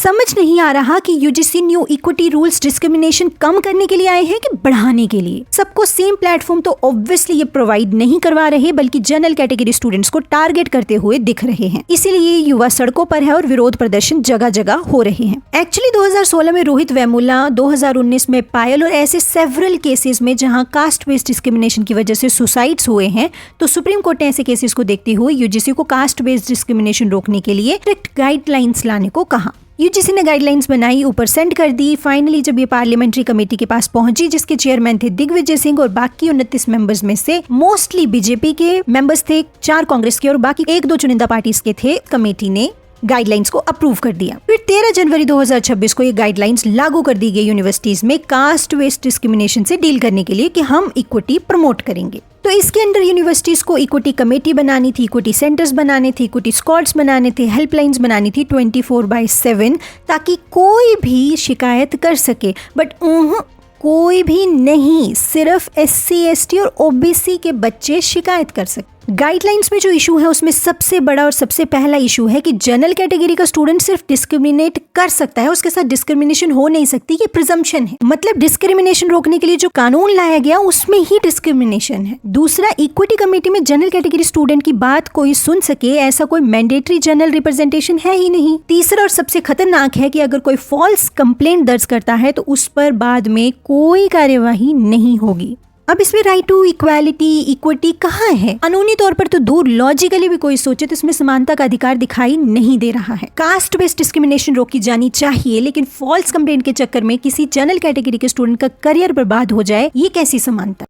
समझ नहीं आ रहा कि UGC new equity rules discrimination कम करने के लिए आए हैं कि बढ़ाने के लिए। सबको सेम प्लेटफॉर्म तो ऑब्वियसली ये प्रोवाइड नहीं करवा रहे, बल्कि जनरल कैटेगरी स्टूडेंट्स को टारगेट करते हुए दिख रहे हैं। इसीलिए युवा सड़कों पर है और विरोध प्रदर्शन जगह जगह हो रहे हैं। एक्चुअली 2016 में रोहित वेमुला, 2019 में पायल और ऐसे सेवरल केसेस में जहां कास्ट बेस्ड डिस्क्रिमिनेशन की वजह से सुसाइड्स हुए हैं, तो सुप्रीम कोर्ट ने ऐसे केसेस को देखते हुए यूजीसी को कास्ट बेस्ड डिस्क्रिमिनेशन रोकने के लिए स्ट्रिक्ट गाइडलाइंस लाने को कहा। यूजीसी ने गाइडलाइंस बनाई, ऊपर सेंड कर दी। फाइनली जब ये पार्लियामेंट्री कमेटी के पास पहुंची, जिसके चेयरमैन थे दिग्विजय सिंह और बाकी 29 मेंबर्स में से मोस्टली बीजेपी के मेंबर्स थे, 4 कांग्रेस के और बाकी 1-2 चुनिंदा पार्टीज के थे, कमेटी ने गाइडलाइंस को अप्रूव कर दिया। फिर 13 जनवरी 2026 को ये गाइडलाइंस लागू कर दी गई यूनिवर्सिटीज में कास्ट बेस्ड डिस्क्रिमिनेशन से डील करने के लिए कि हम इक्विटी प्रमोट करेंगे। तो इसके अंदर यूनिवर्सिटीज को इक्विटी कमेटी बनानी थी, इक्विटी सेंटर्स बनाने थे, इक्विटी स्क्वाड्स बनाने थे, हेल्पलाइंस बनानी थी 24/7, ताकि कोई भी शिकायत कर सके। बट कोई भी नहीं, सिर्फ SC, ST और OBC के बच्चे शिकायत कर सकते। गाइडलाइंस में जो इशू है उसमें सबसे बड़ा और सबसे पहला इशू है कि जनरल कैटेगरी का स्टूडेंट सिर्फ डिस्क्रिमिनेट कर सकता है, उसके साथ डिस्क्रिमिनेशन हो नहीं सकती। ये प्रिजम्पशन है, मतलब डिस्क्रिमिनेशन रोकने के लिए जो कानून लाया गया उसमें ही डिस्क्रिमिनेशन है। दूसरा, इक्विटी कमेटी में जनरल कैटेगरी स्टूडेंट की बात कोई सुन सके, ऐसा कोई मैंडेटरी जनरल रिप्रेजेंटेशन है ही नहीं। तीसरा और सबसे खतरनाक है कि अगर कोई फॉल्स कंप्लेंट दर्ज करता है तो उस पर बाद में कोई कार्यवाही नहीं होगी। अब इसमें राइट टू इक्वालिटी, इक्विटी कहाँ है? कानूनी तौर पर तो दूर, लॉजिकली भी कोई सोचे तो इसमें समानता का अधिकार दिखाई नहीं दे रहा है। कास्ट बेस्ड डिस्क्रिमिनेशन रोकी जानी चाहिए, लेकिन फॉल्स कंप्लेंट के चक्कर में किसी जनरल कैटेगरी के स्टूडेंट का करियर बर्बाद हो जाए, ये कैसी समानता?